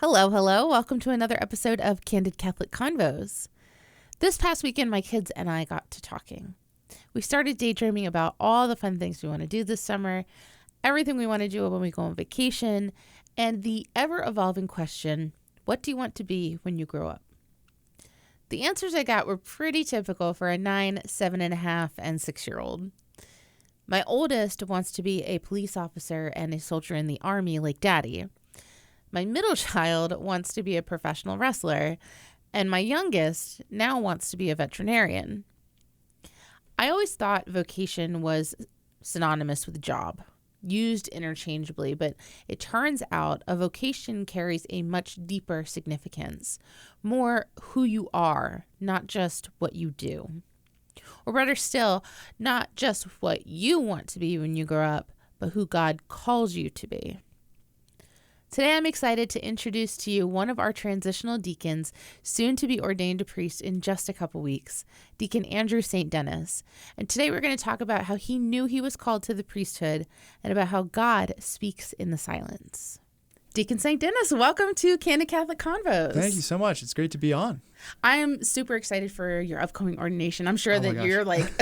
Hello, hello. Welcome to another episode of Candid Catholic Convos. This past weekend, my kids and I got to talking. We started daydreaming about all the fun things we want to do this summer, everything we want to do when we go on vacation, and the ever-evolving question, what do you want to be when you grow up? The answers I got were pretty typical for a 9, 7.5, and 6-year-old. My oldest wants to be a police officer and a soldier in the army like Daddy. My middle child wants to be a professional wrestler, and my youngest now wants to be a veterinarian. I always thought vocation was synonymous with job, used interchangeably, but it turns out a vocation carries a much deeper significance, more who you are, not just what you do. Or better still, not just what you want to be when you grow up, but who God calls you to be. Today, I'm excited to introduce to you one of our transitional deacons, soon to be ordained a priest in just a couple weeks, Deacon Andrew St. Denis. And today we're going to talk about how he knew he was called to the priesthood and about how God speaks in the silence. Deacon St. Denis, welcome to Candid Catholic Convos. Thank you so much. It's great to be on. I am super excited for your upcoming ordination. I'm sure that you're like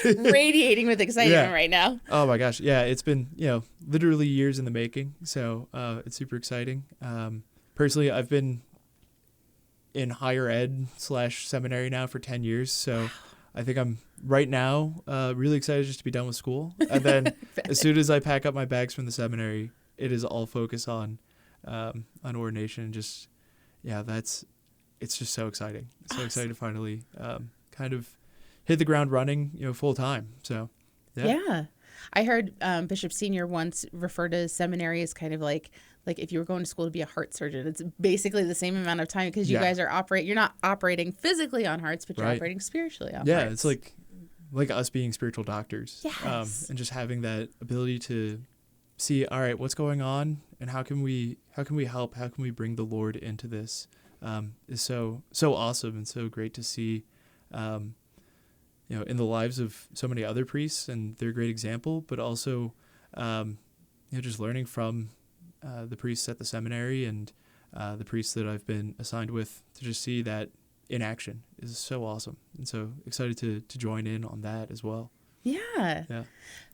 radiating with excitement right now. Oh my gosh. Yeah, it's been, literally years in the making. So it's super exciting. Personally, I've been in higher ed / seminary now for 10 years. So I think I'm right now really excited just to be done with school. And then as soon as I pack up my bags from the seminary, it is all focus on ordination. It's just so exciting. So excited to finally kind of hit the ground running, full time. So, yeah. I heard Bishop Senior once refer to seminary as kind of like if you were going to school to be a heart surgeon. It's basically the same amount of time because you guys are you're not operating physically on hearts, but you're operating spiritually on hearts. Yeah, it's like us being spiritual doctors. Yes. And just having that ability to see, all right, what's going on and how can we help? How can we bring the Lord into this? Is so awesome and so great to see, in the lives of so many other priests, and they're a great example, but also, just learning from the priests at the seminary and the priests that I've been assigned with to just see that in action is so awesome. And so excited to join in on that as well. Yeah.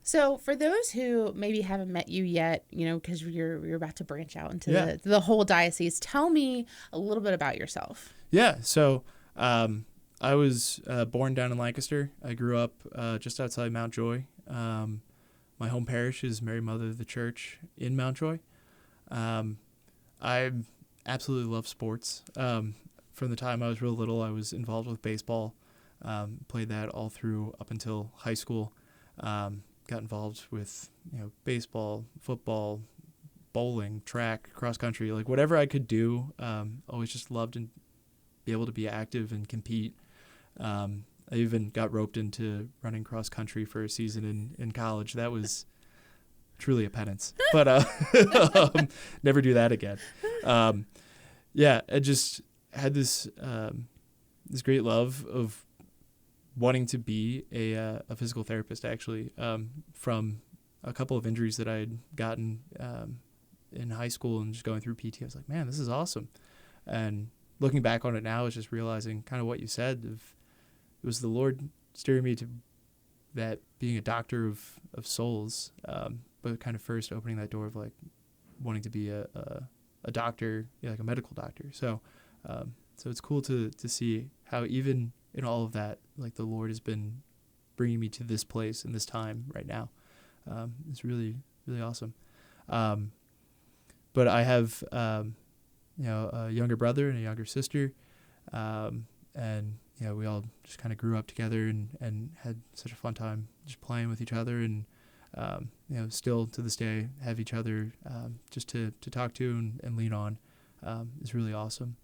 So for those who maybe haven't met you yet, because you're about to branch out into the whole diocese, tell me a little bit about yourself. Yeah. So I was born down in Lancaster. I grew up just outside Mount Joy. My home parish is Mary Mother of the Church in Mount Joy. I absolutely love sports. From the time I was real little, I was involved with baseball. Played that all through up until high school. Got involved with baseball, football, bowling, track, cross country, like whatever I could do. Always just loved and be able to be active and compete. I even got roped into running cross country for a season in college. That was truly a penance, but never do that again. I just had this great love of wanting to be a physical therapist, actually, from a couple of injuries that I had gotten in high school and just going through PT. I was like, man, this is awesome. And looking back on it now, is just realizing kind of what you said. It was the Lord steering me to that being a doctor of souls, but kind of first opening that door of like wanting to be a doctor, like a medical doctor. So it's cool to see how even in all of that, like the Lord has been bringing me to this place in this time right now. It's really, really awesome. But I have, a younger brother and a younger sister. And we all just kind of grew up together and had such a fun time just playing with each other. And, still to this day have each other just to talk to and lean on is really awesome.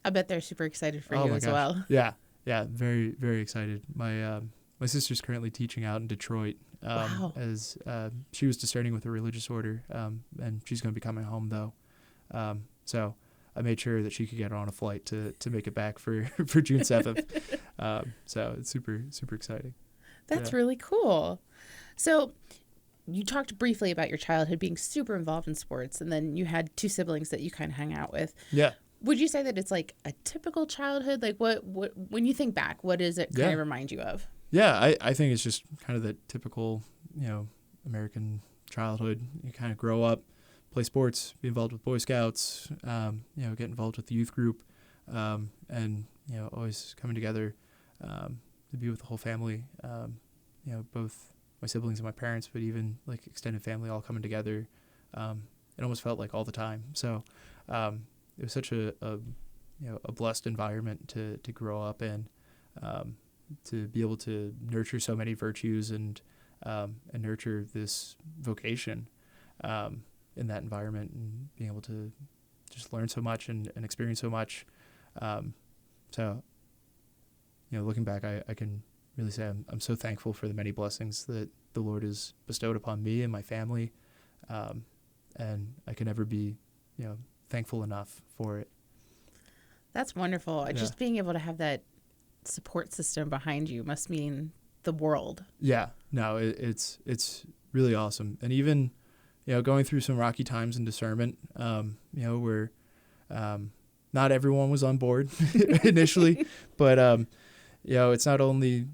I bet they're super excited for you as well. Yeah, very, very excited. My sister's currently teaching out in Detroit as she was discerning with a religious order, and she's going to be coming home though. So I made sure that she could get on a flight to make it back for June 7th. So it's super, super exciting. That's really cool. So you talked briefly about your childhood being super involved in sports, and then you had 2 siblings that you kind of hung out with. Yeah. Would you say that it's like a typical childhood? Like what when you think back, what does it kind of remind you of? Yeah, I think it's just kind of the typical, American childhood. You kind of grow up, play sports, be involved with Boy Scouts, get involved with the youth group, and, always coming together to be with the whole family, both my siblings and my parents, but even like extended family all coming together. It almost felt like all the time. So it was such a blessed environment to grow up in, to be able to nurture so many virtues and nurture this vocation in that environment, and being able to just learn so much and experience so much. So, looking back, I can really say I'm so thankful for the many blessings that the Lord has bestowed upon me and my family, and I can never be, thankful enough for it. That's wonderful. Yeah. Just being able to have that support system behind you must mean the world. Yeah, no, it's really awesome. And even, going through some rocky times in discernment, where not everyone was on board initially, but, it's not only,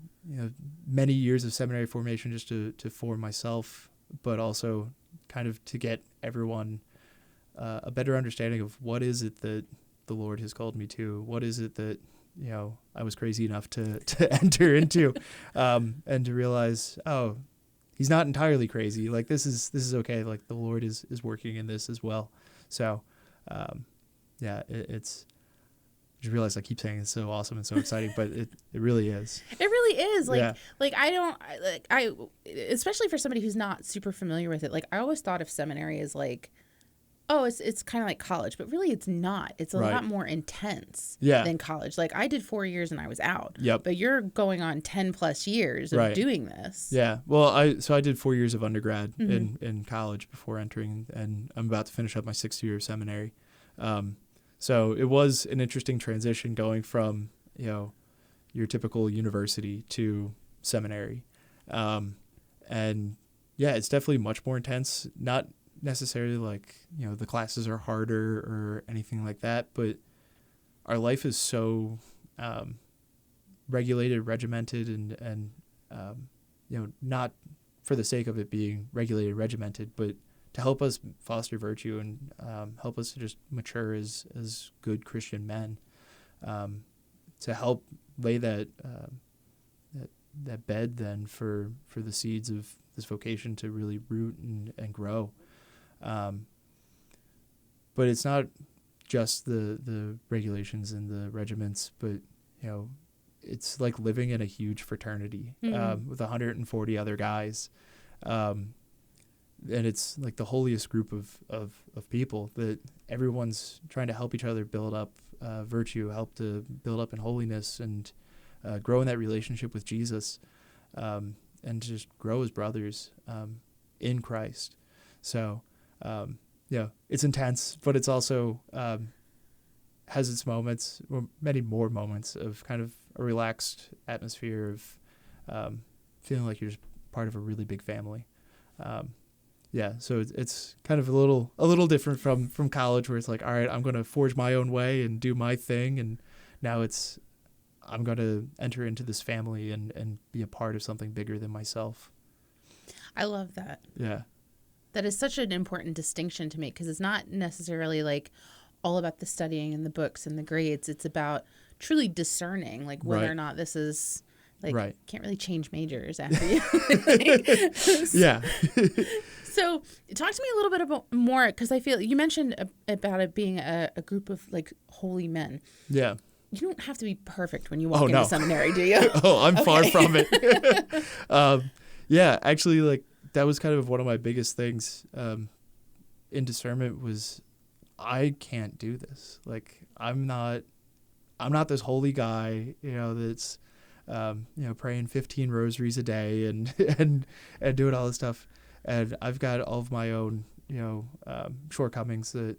many years of seminary formation just to form myself, but also kind of to get everyone a better understanding of what is it that the Lord has called me to, what is it that, I was crazy enough to enter into, and to realize, oh, he's not entirely crazy. Like this is okay. Like the Lord is working in this as well. So, it's, I just realized I keep saying it's so awesome and so exciting, but it really is. It really is. I especially for somebody who's not super familiar with it, like I always thought of seminary as like, oh, it's kind of like college, but really it's not. It's a lot more intense than college. Like I did 4 years and I was out. Yep. But you're going on 10 plus years of doing this. Yeah. Well, I did 4 years of undergrad in college before entering, and I'm about to finish up my 6th year of seminary. So it was an interesting transition going from, your typical university to seminary. And yeah, it's definitely much more intense. Not necessarily like, the classes are harder or anything like that, but our life is so regulated, regimented, and not for the sake of it being regulated, regimented, but to help us foster virtue and help us to just mature as good Christian men, to help lay that bed then for the seeds of this vocation to really root and grow. But it's not just the regulations and the regiments, but it's like living in a huge fraternity with 140 other guys. And it's like the holiest group of people that everyone's trying to help each other build up virtue, help to build up in holiness, and grow in that relationship with Jesus, and just grow as brothers in Christ. So, it's intense, but it's also has its moments, or many more moments of kind of a relaxed atmosphere of feeling like you're just part of a really big family. So it's kind of a little different from college, where it's like, all right, I'm going to forge my own way and do my thing. And now I'm going to enter into this family and be a part of something bigger than myself. I love that. Yeah. That is such an important distinction to make, because it's not necessarily like all about the studying and the books and the grades. It's about truly discerning, like whether or not this is like, can't really change majors after you. Yeah. So talk to me a little bit about more, because I feel you mentioned about it being a group of like holy men. Yeah. You don't have to be perfect when you walk into seminary, do you? I'm far from it. Actually, like that was kind of one of my biggest things in discernment was I can't do this. Like I'm not this holy guy, that's praying 15 rosaries a day and doing all this stuff. And I've got all of my own, shortcomings that,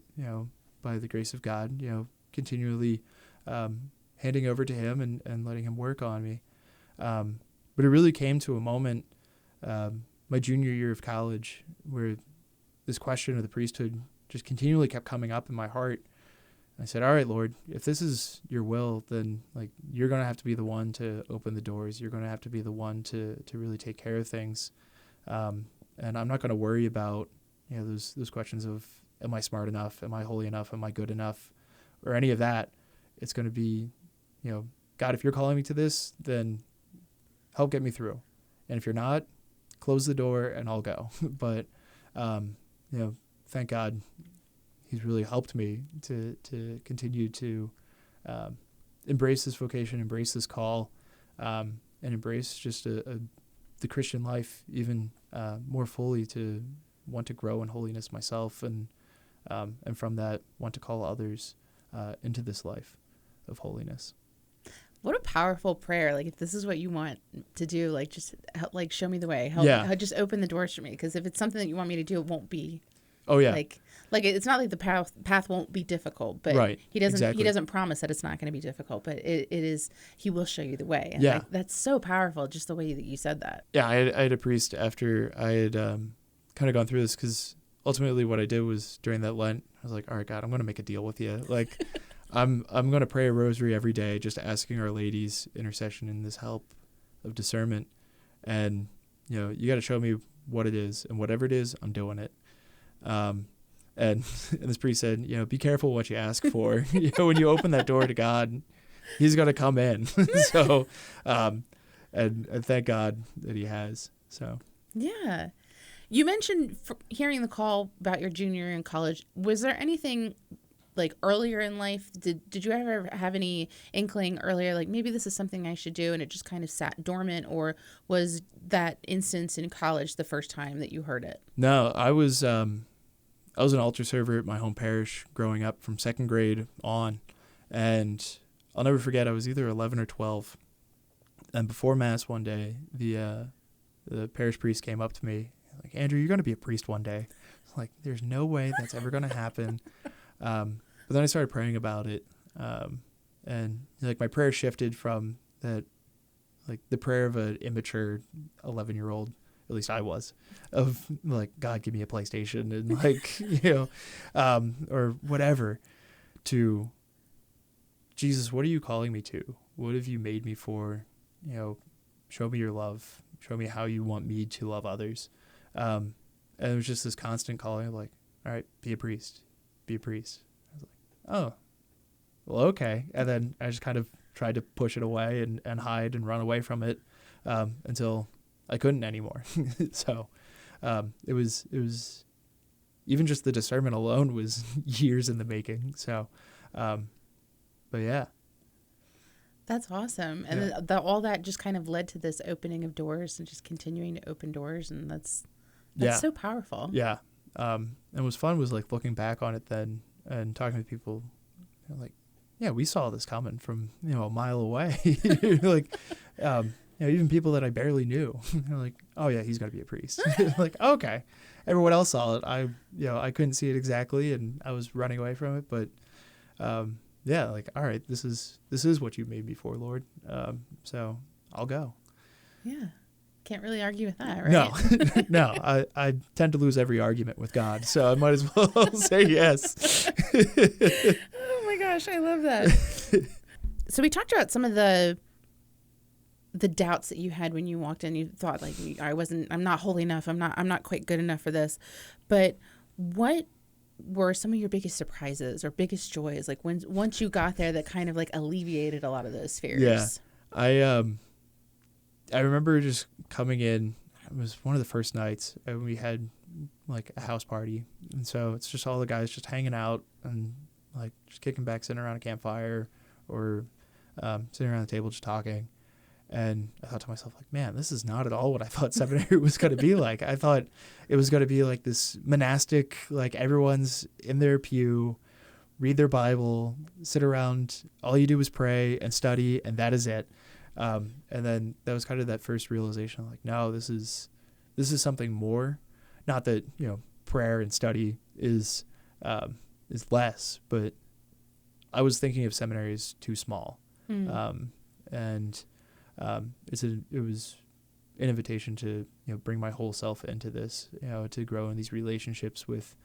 by the grace of God, continually handing over to him and letting him work on me. But it really came to a moment my junior year of college, where this question of the priesthood just continually kept coming up in my heart. I said, all right, Lord, if this is your will, then like you're going to have to be the one to open the doors. You're going to have to be the one to really take care of things. And I'm not going to worry about, those questions of, am I smart enough? Am I holy enough? Am I good enough? Or any of that. It's going to be, God, if you're calling me to this, then help get me through. And if you're not, close the door and I'll go. But, thank God he's really helped me to continue to embrace this vocation, embrace this call, and embrace just the Christian life even more fully, to want to grow in holiness myself, and from that want to call others into this life of holiness. What a powerful prayer. Like, if this is what you want to do, like, just help, like, show me the way. Help, just open the doors for me. Because if it's something that you want me to do, it won't be. Oh yeah. Like it's not like the path won't be difficult, but right. He doesn't Exactly. He doesn't promise that it's not going to be difficult, but it is. He will show you the way. And yeah. that's so powerful. Just the way that you said that. Yeah, I had a priest after I had kind of gone through this, because ultimately what I did was during that Lent, I was like, all right, God, I'm going to make a deal with you. Like, I'm going to pray a rosary every day, just asking Our Lady's intercession and this help of discernment. And, you got to show me what it is, and whatever it is, I'm doing it. And this priest said, be careful what you ask for. When you open that door to God, he's going to come in. So, and thank God that he has. So, yeah. You mentioned hearing the call about your junior year in college. Was there anything like earlier in life? Did you ever have any inkling earlier, like maybe this is something I should do, and it just kind of sat dormant? Or was that instance in college the first time that you heard it? No, I was an altar server at my home parish growing up from second grade on. And I'll never forget, I was either 11 or 12. And before Mass one day, the parish priest came up to me, like, Andrew, you're going to be a priest one day. Like, there's no way that's ever going to happen. But then I started praying about it. And like my prayer shifted from that, like the prayer of an immature 11-year-old, at least I was, of like, God, give me a PlayStation, and like, or whatever, to Jesus, what are you calling me to? What have you made me for? Show me your love. Show me how you want me to love others. And it was just this constant calling of like, all right, be a priest. Be a priest. I was like, oh, well, okay. And then I just kind of tried to push it away and hide and run away from it until I couldn't anymore. So it was even just the discernment alone was years in the making. So, but yeah. That's awesome. And all that just kind of led to this opening of doors and just continuing to open doors. And that's so powerful. Yeah. And what was fun was like looking back on it then and talking to people, like, yeah, we saw this coming from, a mile away. Like, even people that I barely knew, like, oh yeah, he's going to be a priest. Like, okay. Everyone else saw it. I couldn't see it exactly, and I was running away from it, but, yeah, like, all right, this is what you made me for, Lord. So I'll go. Yeah. Can't really argue with that, right? No, I tend to lose every argument with God, so I might as well say yes. Oh my gosh, I love that. So we talked about some of the doubts that you had when you walked in. You thought like, I'm not holy enough. I'm not quite good enough for this. But what were some of your biggest surprises or biggest joys, like once you got there, that kind of like alleviated a lot of those fears? Yeah, I remember just coming in. It was one of the first nights, and we had like a house party, and so it's just all the guys just hanging out and like just kicking back, sitting around a campfire, or sitting around the table just talking. And I thought to myself, like, man, this is not at all what I thought seminary was going to be like. I thought it was going to be like this monastic, like everyone's in their pew, read their Bible, sit around. All you do is pray and study, and that is it. And then that was kind of that first realization, like, no, this is something more. Not that, prayer and study is less, but I was thinking of seminary as too small. And it was an invitation to bring my whole self into this, to grow in these relationships with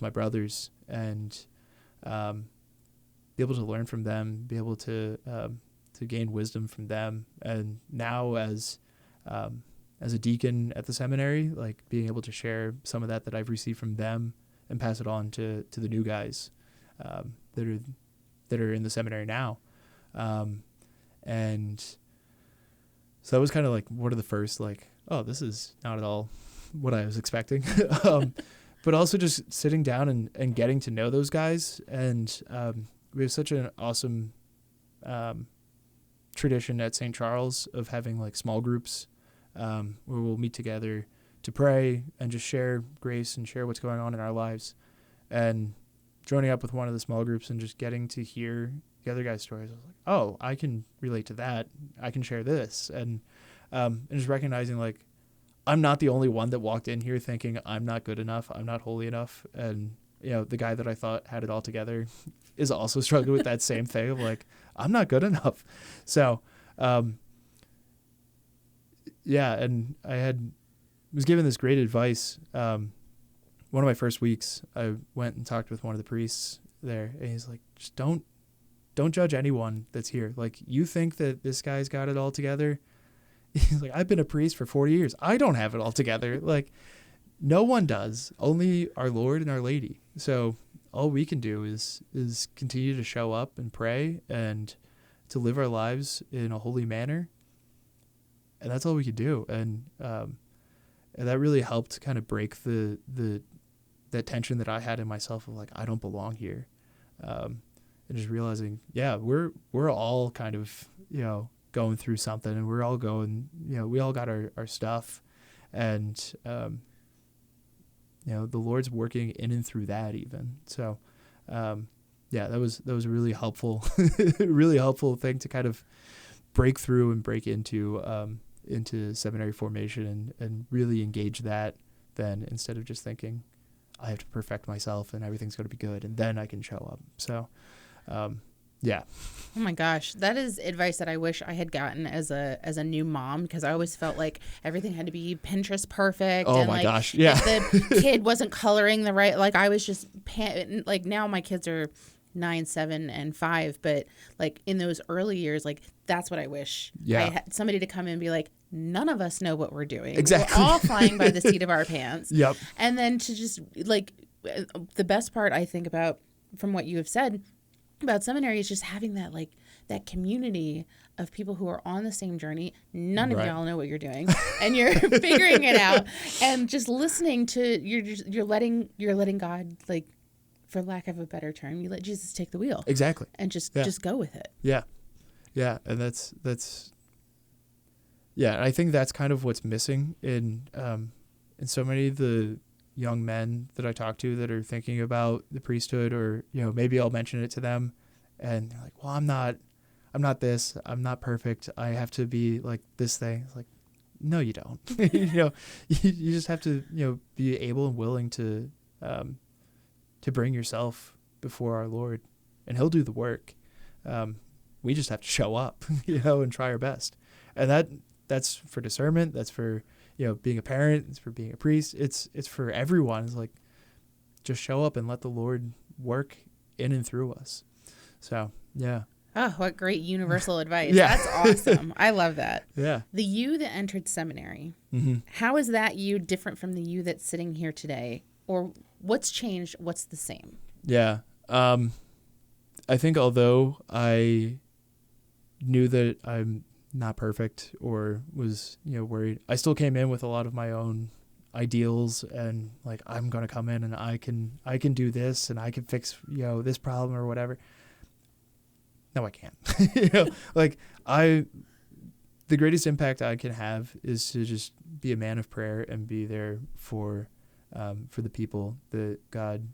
my brothers, and be able to learn from them, be able to gain wisdom from them. And now as a deacon at the seminary, like being able to share some of that I've received from them and pass it on to the new guys that are in the seminary now. And so that was kind of like one of the first, like, oh, this is not at all what I was expecting. But also just sitting down and getting to know those guys. And we have such an awesome tradition at St. Charles of having like small groups where we'll meet together to pray and just share grace and share what's going on in our lives. And joining up with one of the small groups and just getting to hear the other guy's stories, I was like, oh, I can relate to that. I can share this. And just recognizing like, I'm not the only one that walked in here thinking I'm not good enough, I'm not holy enough. And, the guy that I thought had it all together is also struggling with that same thing of like, I'm not good enough. So, yeah. And I was given this great advice. One of my first weeks, I went and talked with one of the priests there, and he's like, just don't judge anyone that's here. Like, you think that this guy's got it all together. He's like, I've been a priest for 40 years. I don't have it all together. Like, no one does, only our Lord and our Lady. So all we can do is continue to show up and pray and to live our lives in a holy manner. And that's all we could do. And that really helped kind of break that tension that I had in myself of like, I don't belong here. And just realizing, yeah, we're all kind of, going through something, and we're all going, we all got our stuff, and, the Lord's working in and through that even. So, yeah, that was a really helpful, really helpful thing to kind of break through and break into seminary formation and really engage that then, instead of just thinking I have to perfect myself and everything's going to be good and then I can show up. So, yeah. Oh my gosh, that is advice that I wish I had gotten as a new mom, because I always felt like everything had to be Pinterest perfect. Oh and my like, gosh, yeah. If the kid wasn't coloring the right, like I was just like, now my kids are 9, 7, and 5, but like in those early years, like that's what I wish. Yeah. I had somebody to come in and be like, none of us know what we're doing. Exactly. We're all flying by the seat of our pants. Yep. And then to just like, the best part I think about from what you have said about seminary is just having that like that community of people who are on the same journey. None of y'all know what you're doing, and you're figuring it out, and just listening to you're letting God, like, for lack of a better term, you let Jesus take the wheel. Exactly. And just go with it. Yeah. Yeah. And that's yeah. I think that's kind of what's missing in so many of the young men that I talk to that are thinking about the priesthood, or, maybe I'll mention it to them and they're like, well, I'm not this, I'm not perfect, I have to be like this thing. It's like, no, you don't. You just have to, be able and willing to bring yourself before our Lord, and he'll do the work. We just have to show up, and try our best. And that's for discernment. That's for, being a parent. It's for being a priest. It's for everyone. It's like, just show up and let the Lord work in and through us. So, yeah. Oh, what great universal advice. Yeah. That's awesome. I love that. Yeah. The you that entered seminary, Mm-hmm. how is that you different from the you that's sitting here today? Or what's changed? What's the same? Yeah. I think although I knew that I'm not perfect or was, worried, I still came in with a lot of my own ideals and like, I'm going to come in and I can do this and I can fix, this problem or whatever. No, I can't. The greatest impact I can have is to just be a man of prayer and be there for the people that God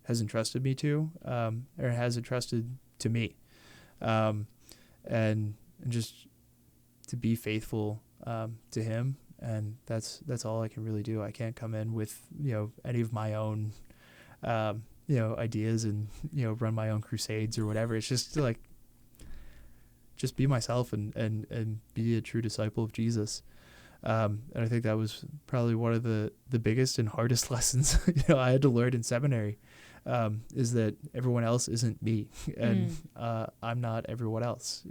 has entrusted me to, or has entrusted to me, and just to be faithful to Him, and that's all I can really do. I can't come in with any of my own ideas and run my own crusades or whatever. It's just like, just be myself and be a true disciple of Jesus. And I think that was probably one of the biggest and hardest lessons I had to learn in seminary, is that everyone else isn't me, and I'm not everyone else.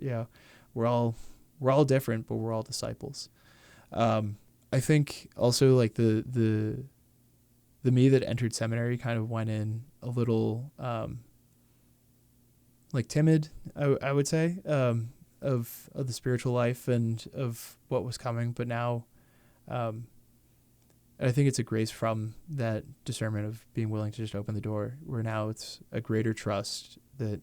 We're all different, but we're all disciples. I think also like the me that entered seminary kind of went in a little like timid, I would say, of the spiritual life and of what was coming. But now I think it's a grace from that discernment of being willing to just open the door, where now it's a greater trust that,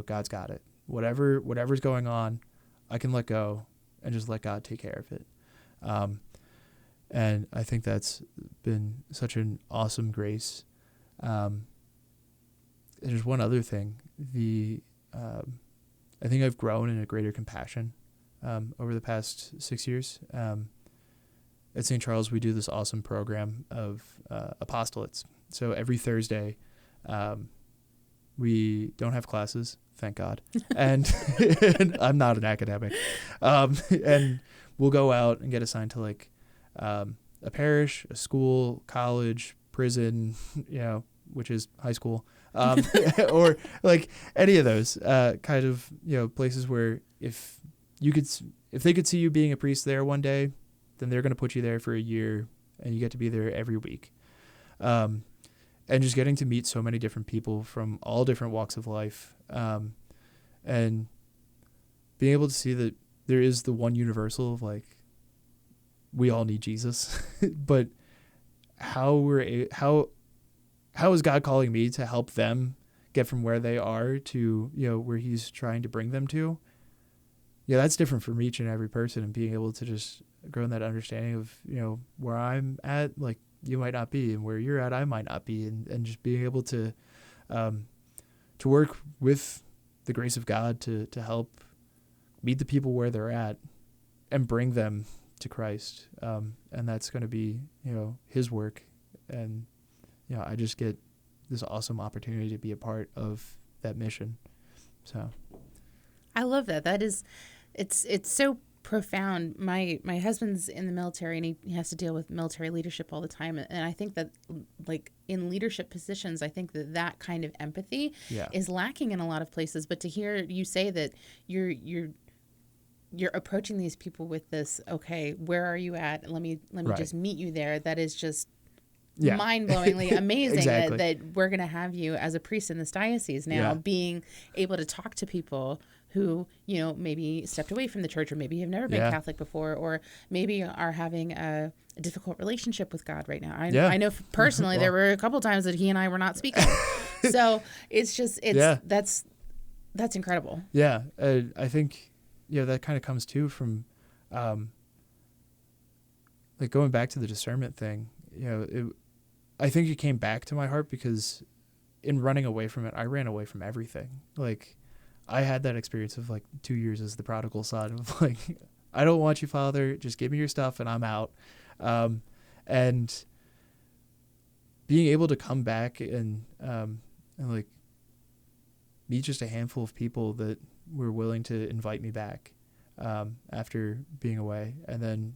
God's got it. Whatever's going on, I can let go and just let God take care of it. And I think that's been such an awesome grace. And there's one other thing. I think I've grown in a greater compassion over the past 6 years. At St. Charles, we do this awesome program of apostolates. So every Thursday, we don't have classes, thank God. And I'm not an academic. And we'll go out and get assigned to like a parish, a school, college, prison, which is high school, or like any of those kind of places where if they could see you being a priest there one day, then they're going to put you there for a year, and you get to be there every week. And just getting to meet so many different people from all different walks of life, and being able to see that there is the one universal of like, we all need Jesus, but how is God calling me to help them get from where they are to, where he's trying to bring them to? That's different from each and every person, and being able to just grow in that understanding of, where I'm at, like you might not be, and where you're at, I might not be. And just being able to work with the grace of God to help meet the people where they're at and bring them to Christ. And that's going to be, his work. And, I just get this awesome opportunity to be a part of that mission. So I love that. That is, it's so profound. My husband's in the military, and he has to deal with military leadership all the time. And I think that like in leadership positions, I think that kind of empathy is lacking in a lot of places. But to hear you say that you're approaching these people with this, okay, where are you at? Let me right. just meet you there. That is just mind-blowingly amazing. Exactly. that we're going to have you as a priest in this diocese now, being able to talk to people who, maybe stepped away from the church, or maybe have never been Catholic before, or maybe are having a difficult relationship with God right now. I know personally there were a couple times that he and I were not speaking. So that's incredible. Yeah. I think, that kind of comes too from, like going back to the discernment thing, I think it came back to my heart because in running away from it, I ran away from everything. Like I had that experience of like 2 years as the prodigal son of like, I don't want you, Father, just give me your stuff and I'm out. And being able to come back and like meet just a handful of people that were willing to invite me back after being away, and then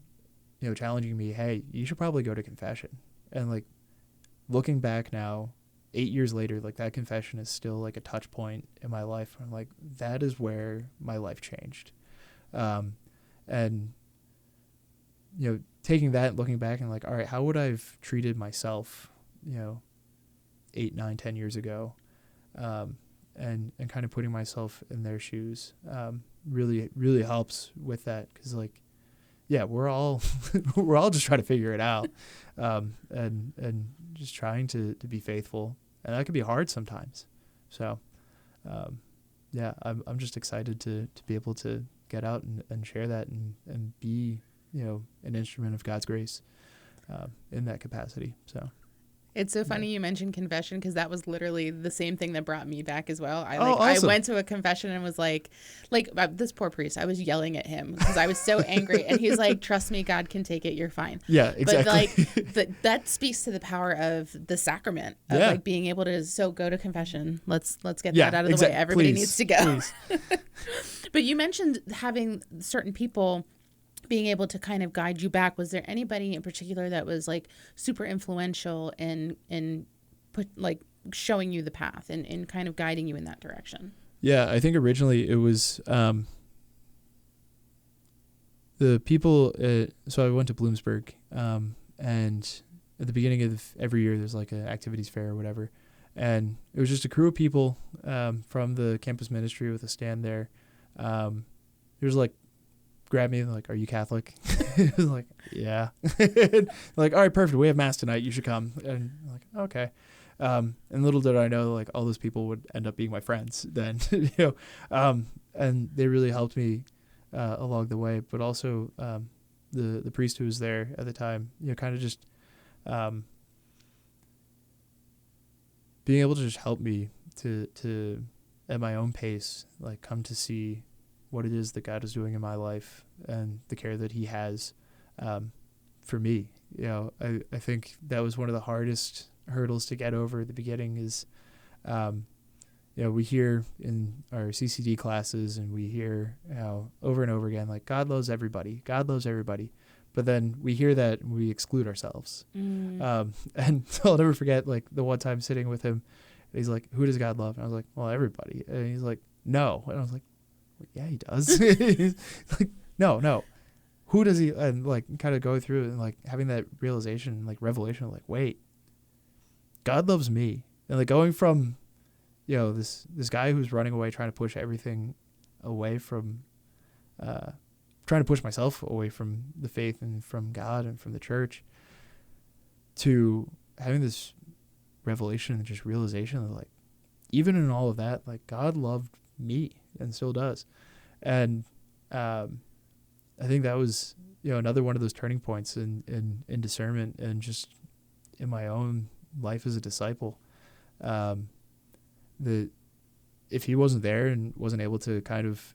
challenging me, hey, you should probably go to confession. And like looking back now 8 years later, like that confession is still like a touch point in my life. I'm like, that is where my life changed. And taking that, looking back and like, all right, how would I have treated myself 8, 9, 10 years ago, and kind of putting myself in their shoes really helps with that, because like we're all just trying to figure it out, and just trying to be faithful, and that can be hard sometimes. So I'm just excited to be able to get out and share that and be an instrument of God's grace in that capacity. So it's so funny you mentioned confession, because that was literally the same thing that brought me back as well. Awesome. I went to a confession and was like this poor priest, I was yelling at him because I was so angry, and he's like, trust me, God can take it, you're fine. Yeah, exactly. But like that speaks to the power of the sacrament of like being able to go to confession. Let's get that out of the way. Everybody needs to go. But you mentioned having certain people being able to kind of guide you back. Was there anybody in particular that was like super influential in put like showing you the path and kind of guiding you in that direction? Yeah, I think originally it was the people. So I went to Bloomsburg, and at the beginning of every year, there's like an activities fair or whatever, and it was just a crew of people from the campus ministry with a stand there. It was like, grabbed me like, "Are you Catholic?" I was like, "Yeah." Like, "All right, perfect. We have mass tonight. You should come." And I'm like, "Okay." And little did I know, like, all those people would end up being my friends then, and they really helped me along the way. But also the priest who was there at the time, kind of just being able to just help me to at my own pace, like, come to see what it is that God is doing in my life and the care that he has for me. I think that was one of the hardest hurdles to get over at the beginning is, we hear in our CCD classes and we hear over and over again, like, God loves everybody. God loves everybody. But then we hear that and we exclude ourselves. And so I'll never forget, like, the one time sitting with him, he's like, "Who does God love?" And I was like, "Well, everybody." And he's like, "No." And I was like, "Well, yeah, he does." He's like, no. Who does he? And like kind of go through and like having that realization, like revelation, like, wait, God loves me. And like going from, this guy who's running away, trying to push everything away from, trying to push myself away from the faith and from God and from the church, to having this revelation and just realization that, like, even in all of that, like, God loved me and still does. And I think that was, another one of those turning points in discernment and just in my own life as a disciple. That if he wasn't there and wasn't able to kind of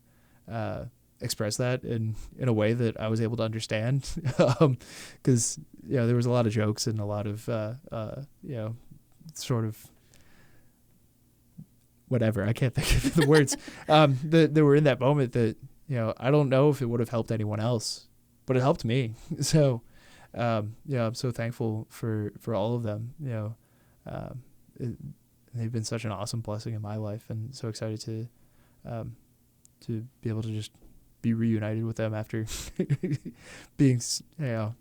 express that in a way that I was able to understand, because there was a lot of jokes and a lot of sort of whatever, I can't think of the words that were in that moment that I don't know if it would have helped anyone else, but it helped me. So I'm so thankful for all of them. They've been such an awesome blessing in my life, and so excited to be able to just be reunited with them after being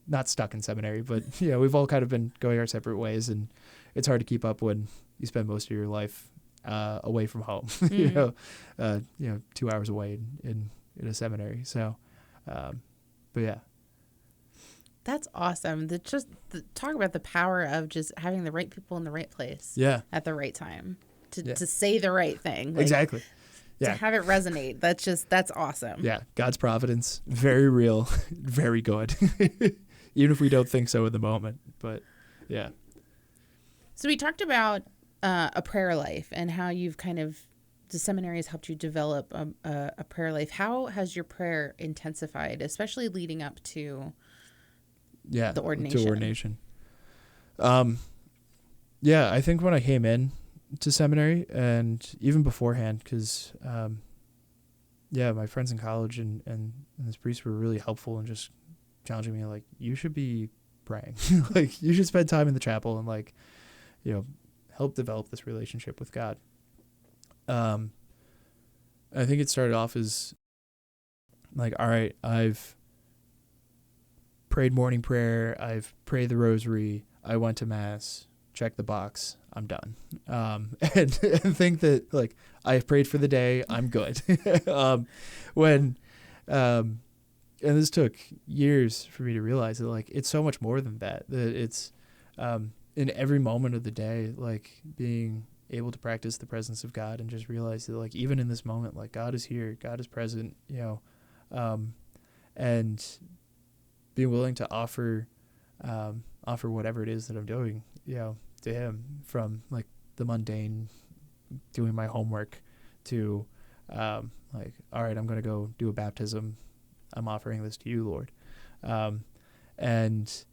not stuck in seminary, but we've all kind of been going our separate ways, and it's hard to keep up when you spend most of your life away from home, 2 hours away in a seminary. So, but yeah. That's awesome. Talk about the power of just having the right people in the right place. Yeah. At the right time to say the right thing. Like, exactly. Yeah. To have it resonate. That's awesome. Yeah. God's providence, very real, very good. Even if we don't think so in the moment, but yeah. So we talked about a prayer life and how you've the seminary has helped you develop a prayer life. How has your prayer intensified, especially leading up to the ordination? I think when I came in to seminary and even beforehand, because my friends in college and this priest were really helpful and just challenging me, like, you should be praying. Like, you should spend time in the chapel and, like, help develop this relationship with God. I think it started off as like, all right, I've prayed morning prayer, I've prayed the rosary, I went to mass, check the box, I'm done. And think that, like, I've prayed for the day, I'm good. And this took years for me to realize that, like, it's so much more than that, that it's in every moment of the day, like, being able to practice the presence of God and just realize that, like, even in this moment, like, God is here, God is present, and being willing to offer whatever it is that I'm doing, to him, from, like, the mundane, doing my homework, to like, all right, I'm going to go do a baptism. I'm offering this to you, Lord. And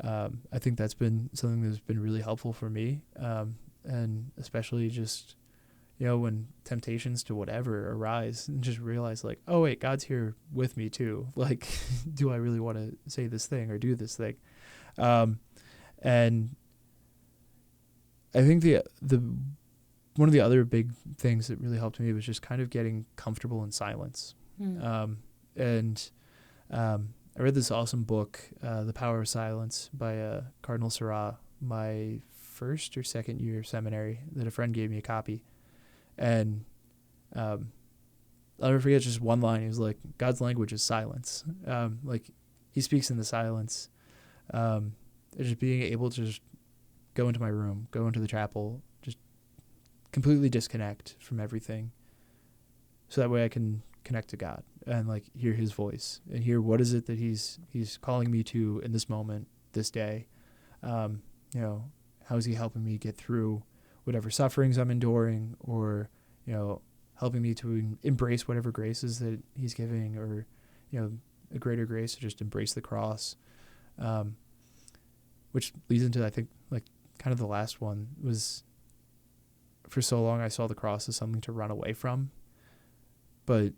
I think that's been something that's been really helpful for me. And especially just, when temptations to whatever arise, and just realize like, oh wait, God's here with me too. Like, do I really want to say this thing or do this thing? And I think the one of the other big things that really helped me was just kind of getting comfortable in silence. And I read this awesome book, The Power of Silence by Cardinal Sarah, my first or second year of seminary, that a friend gave me a copy. And I'll never forget just one line. He was like, God's language is silence. Like, he speaks in the silence. Just being able to just go into my room, go into the chapel, just completely disconnect from everything, so that way I can connect to God and like hear his voice and hear what is it that he's calling me to in this moment, this day. How is he helping me get through whatever sufferings I'm enduring, or helping me to embrace whatever graces that he's giving, or a greater grace to just embrace the cross, which leads into, I think, like kind of the last one was, for so long I saw the cross as something to run away from, but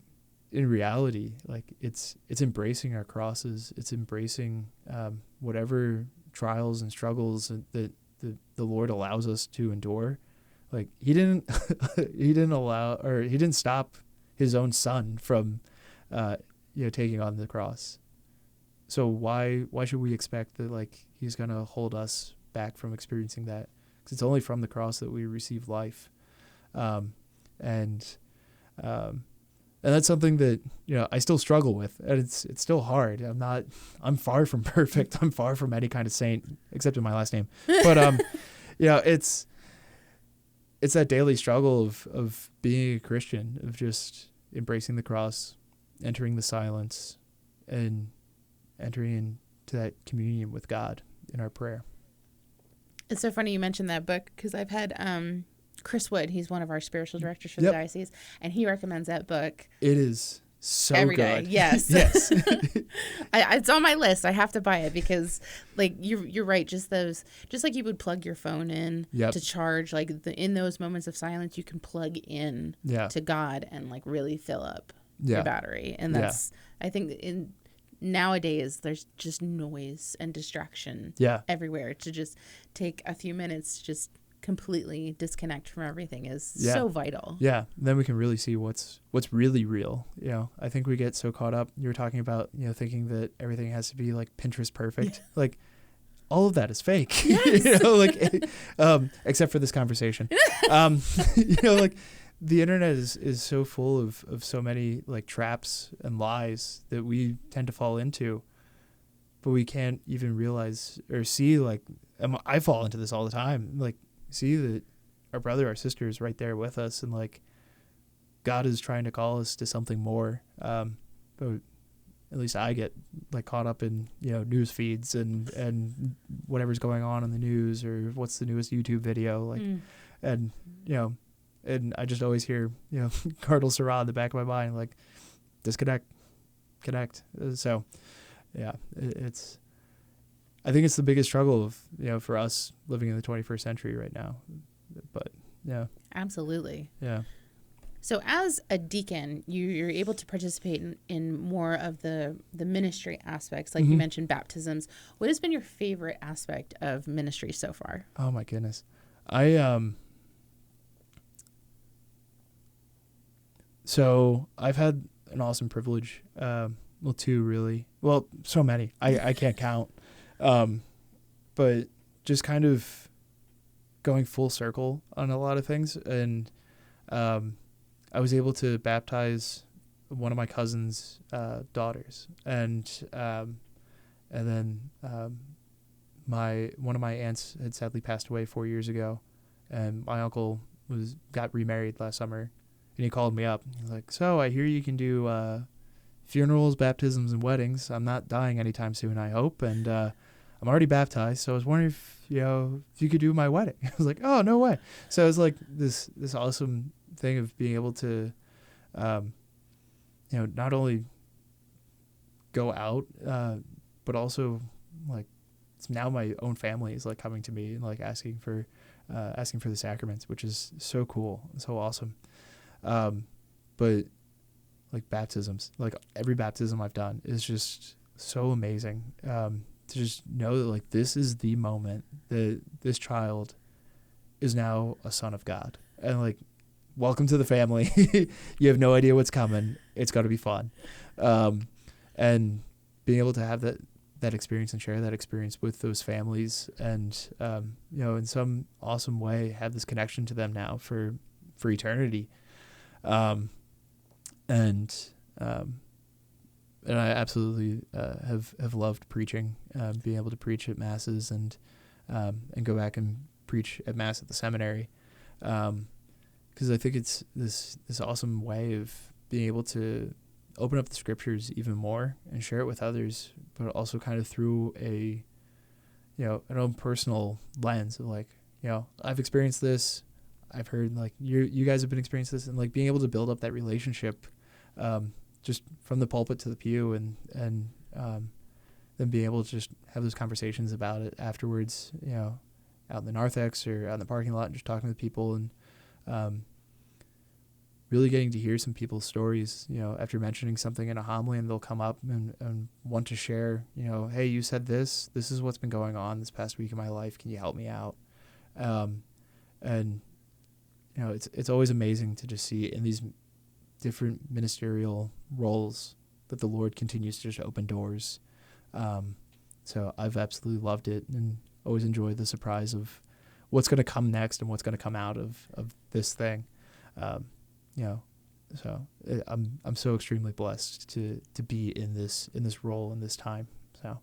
in reality, like it's embracing our crosses. It's embracing whatever trials and struggles that the Lord allows us to endure. Like he didn't stop his own son from taking on the cross. So why should we expect that like he's going to hold us back from experiencing that? Because it's only from the cross that we receive life. And that's something that, I still struggle with, and it's still hard. I'm far from perfect. I'm far from any kind of saint, except in my last name. But, it's that daily struggle of being a Christian, of just embracing the cross, entering the silence, and entering into that communion with God in our prayer. It's so funny you mentioned that book, because I've had Chris Wood, he's one of our spiritual directors for the diocese, and he recommends that book. It is so every good. Day. Yes. Yes. It's on my list. I have to buy it because, like, you're right. Just like you would plug your phone in to charge, like in those moments of silence, you can plug in to God and like really fill up your battery. And that's, I think nowadays there's just noise and distraction everywhere. To just take a few minutes to just completely disconnect from everything is so vital. Then we can really see what's really real. I think we get so caught up, you were talking about thinking that everything has to be like Pinterest perfect. Like all of that is fake. Yes. Except for this conversation. Like the internet is so full of so many like traps and lies that we tend to fall into, but we can't even realize or see, like, I fall into this all the time, like see that our brother, our sister is right there with us, and like God is trying to call us to something more. But at least I get like caught up in news feeds and whatever's going on in the news, or what's the newest YouTube video, like and I just always hear Cardinal Sarah in the back of my mind, like disconnect, connect. So it's I think it's the biggest struggle of, for us living in the 21st century right now. But absolutely. Yeah. So as a deacon, you're able to participate in more of the ministry aspects, like you mentioned baptisms. What has been your favorite aspect of ministry so far? Oh my goodness. So I've had an awesome privilege. Two really. Well, so many. I can't count. But just kind of going full circle on a lot of things. And I was able to baptize one of my cousin's daughters. And then one of my aunts had sadly passed away 4 years ago. And my uncle got remarried last summer. And he called me up. He's like, so I hear you can do funerals, baptisms, and weddings. I'm not dying anytime soon, I hope. And I'm already baptized, so I was wondering if you could do my wedding. I was like, oh, no way. So it was like this awesome thing of being able to, not only go out, but also like it's now my own family is like coming to me and like asking for the sacraments, which is so cool and so awesome. But like baptisms, like every baptism I've done is just so amazing. To just know that like this is the moment that this child is now a son of God, and like, welcome to the family. You have no idea what's coming. It's got to be fun. And being able to have that experience and share that experience with those families, and in some awesome way have this connection to them now for eternity. And I absolutely have loved preaching, being able to preach at masses and go back and preach at mass at the seminary, because I think it's this awesome way of being able to open up the scriptures even more and share it with others, but also kind of through an own personal lens of like, I've experienced this, I've heard like you guys have been experiencing this, and like being able to build up that relationship, just from the pulpit to the pew, and then being able to just have those conversations about it afterwards, out in the narthex or out in the parking lot, and just talking to people, and really getting to hear some people's stories, after mentioning something in a homily, and they'll come up and want to share, hey, you said this is what's been going on this past week in my life. Can you help me out? And it's always amazing to just see in these different ministerial roles that the Lord continues to just open doors. So I've absolutely loved it, and always enjoyed the surprise of what's going to come next and what's going to come out of this thing. So I'm so extremely blessed to be in this role in this time. So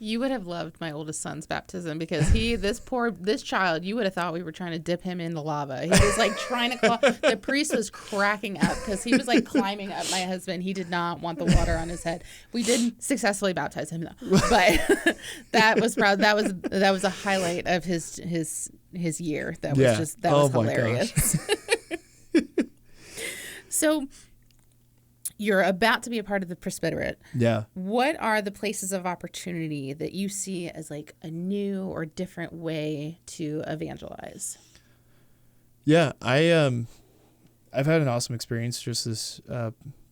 you would have loved my oldest son's baptism, because this child, you would have thought we were trying to dip him in the lava. He was like trying to the priest was cracking up because he was like climbing up my husband. He did not want the water on his head. We did successfully baptize him though, but that was a highlight of his year. That was was hilarious. So you're about to be a part of the presbyterate. Yeah. What are the places of opportunity that you see as like a new or different way to evangelize? Yeah, I've had an awesome experience just this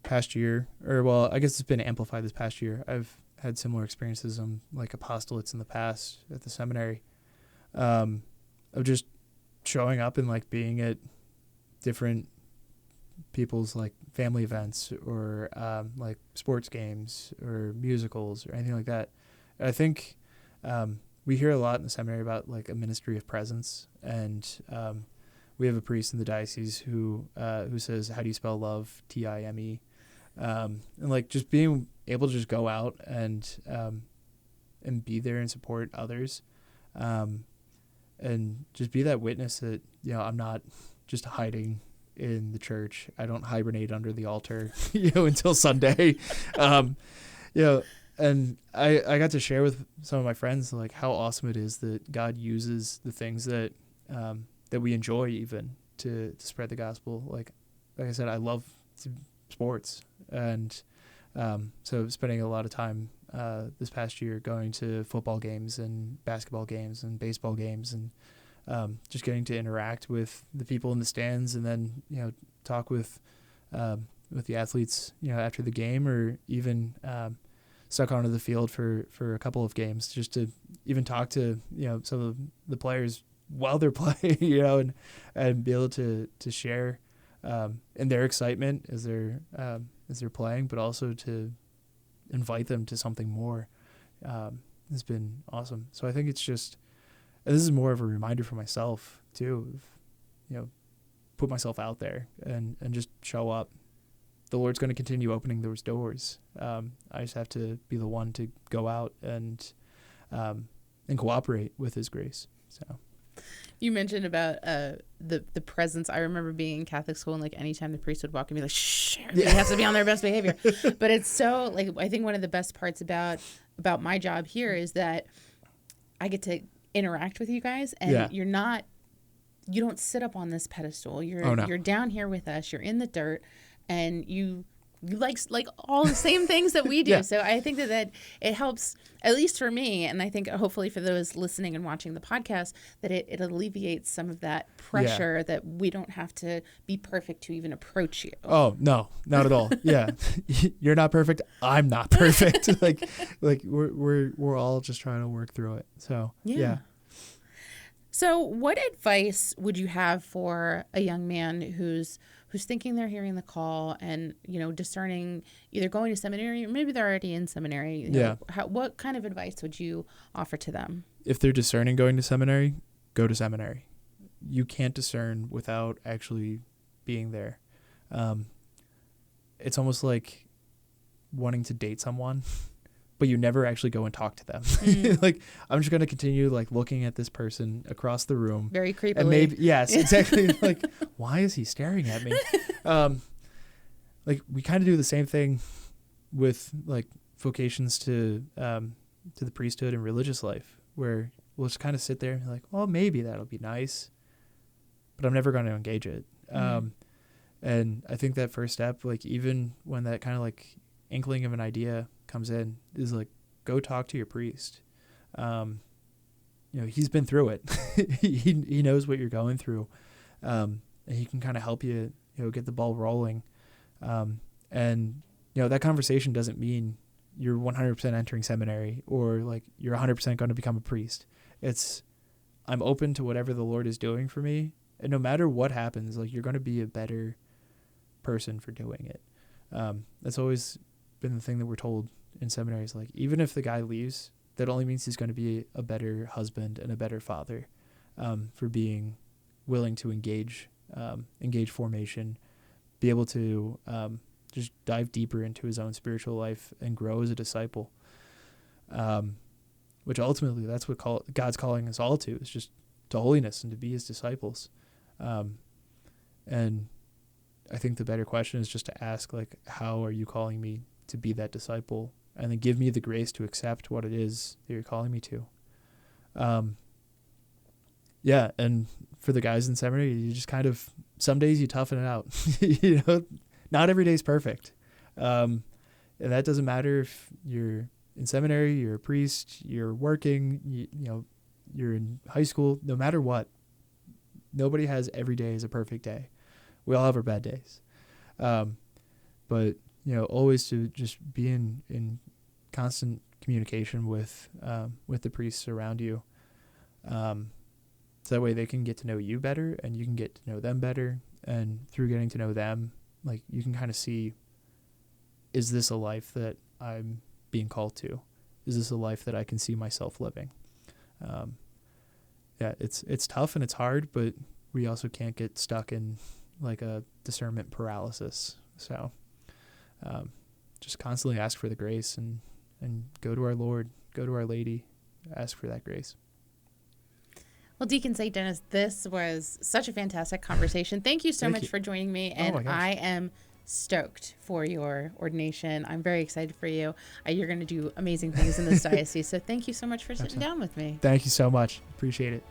past year, or well, I guess it's been amplified this past year. I've had similar experiences on like apostolates in the past at the seminary, of just showing up and like being at different people's like family events, or like sports games or musicals or anything like that. And I think we hear a lot in the seminary about like a ministry of presence, and we have a priest in the diocese who says, how do you spell love? Time. And like just being able to just go out and be there and support others, and just be that witness that I'm not just hiding in the church. I don't hibernate under the altar, until Sunday. And I got to share with some of my friends like how awesome it is that God uses the things that we enjoy even to spread the gospel. Like I said, I love sports, and so spending a lot of time this past year going to football games and basketball games and baseball games, and just getting to interact with the people in the stands, and then talk with the athletes after the game, or even stuck onto the field for a couple of games just to even talk to some of the players while they're playing, and be able to share in their excitement as they're playing, but also to invite them to something more. Has been awesome. So I think it's just. And this is more of a reminder for myself too, put myself out there and just show up. The Lord's going to continue opening those doors. I just have to be the one to go out and cooperate with His grace. So, you mentioned about the presence. I remember being in Catholic school, and like anytime the priest would walk in, be like, "Shh, everybody has to be on their best behavior." But it's so like I think one of the best parts about my job here is that I get to interact with you guys, and you don't sit up on this pedestal. You're down here with us. You're in the dirt, and you like all the same things that we do. Yeah. So I think that it helps, at least for me, and I think hopefully for those listening and watching the podcast, that it alleviates some of that pressure that we don't have to be perfect to even approach you. Oh, no, not at all. Yeah. You're not perfect. I'm not perfect. like we're all just trying to work through it. So, yeah. So what advice would you have for a young man who's thinking they're hearing the call and, discerning either going to seminary or maybe they're already in seminary? What kind of advice would you offer to them? If they're discerning going to seminary, go to seminary. You can't discern without actually being there. It's almost like wanting to date someone, but you never actually go and talk to them. Like, I'm just going to continue looking at this person across the room. Very creepily. And maybe, yes, exactly. Like, why is he staring at me? We kind of do the same thing with vocations to the priesthood and religious life, where we'll just kind of sit there and be like, well, maybe that'll be nice, but I'm never going to engage it. And I think that first step, even when that kind of inkling of an idea comes in, is go talk to your priest. He's been through it. he knows what you're going through, and he can kind of help you get the ball rolling. And that conversation doesn't mean you're 100% entering seminary or you're 100% going to become a priest. It's, I'm open to whatever the Lord is doing for me, and no matter what happens, you're going to be a better person for doing it. That's always been the thing that we're told in seminaries. Even if the guy leaves, that only means he's going to be a better husband and a better father, for being willing to engage formation, be able to just dive deeper into his own spiritual life and grow as a disciple, which ultimately that's what God's calling us all to, is just to holiness and to be his disciples. And I think the better question is just to ask, how are you calling me to be that disciple? And then give me the grace to accept what it is that you're calling me to. And for the guys in seminary, you just kind of, some days you toughen it out. Not every day's perfect. And that doesn't matter if you're in seminary, you're a priest, you're working, you're in high school, no matter what. Nobody has every day as a perfect day. We all have our bad days. But always to just be in constant communication with the priests around you. So that way they can get to know you better and you can get to know them better. And through getting to know them, you can kind of see, is this a life that I'm being called to? Is this a life that I can see myself living? It's tough and it's hard, but we also can't get stuck in a discernment paralysis. So just constantly ask for the grace and go to our Lord, go to Our Lady, ask for that grace. Well, Deacon St. Denis, this was such a fantastic conversation. Thank you so much for joining me. And I am stoked for your ordination. I'm very excited for you. You're going to do amazing things in this diocese. So thank you so much for sitting down with me. Thank you so much. Appreciate it.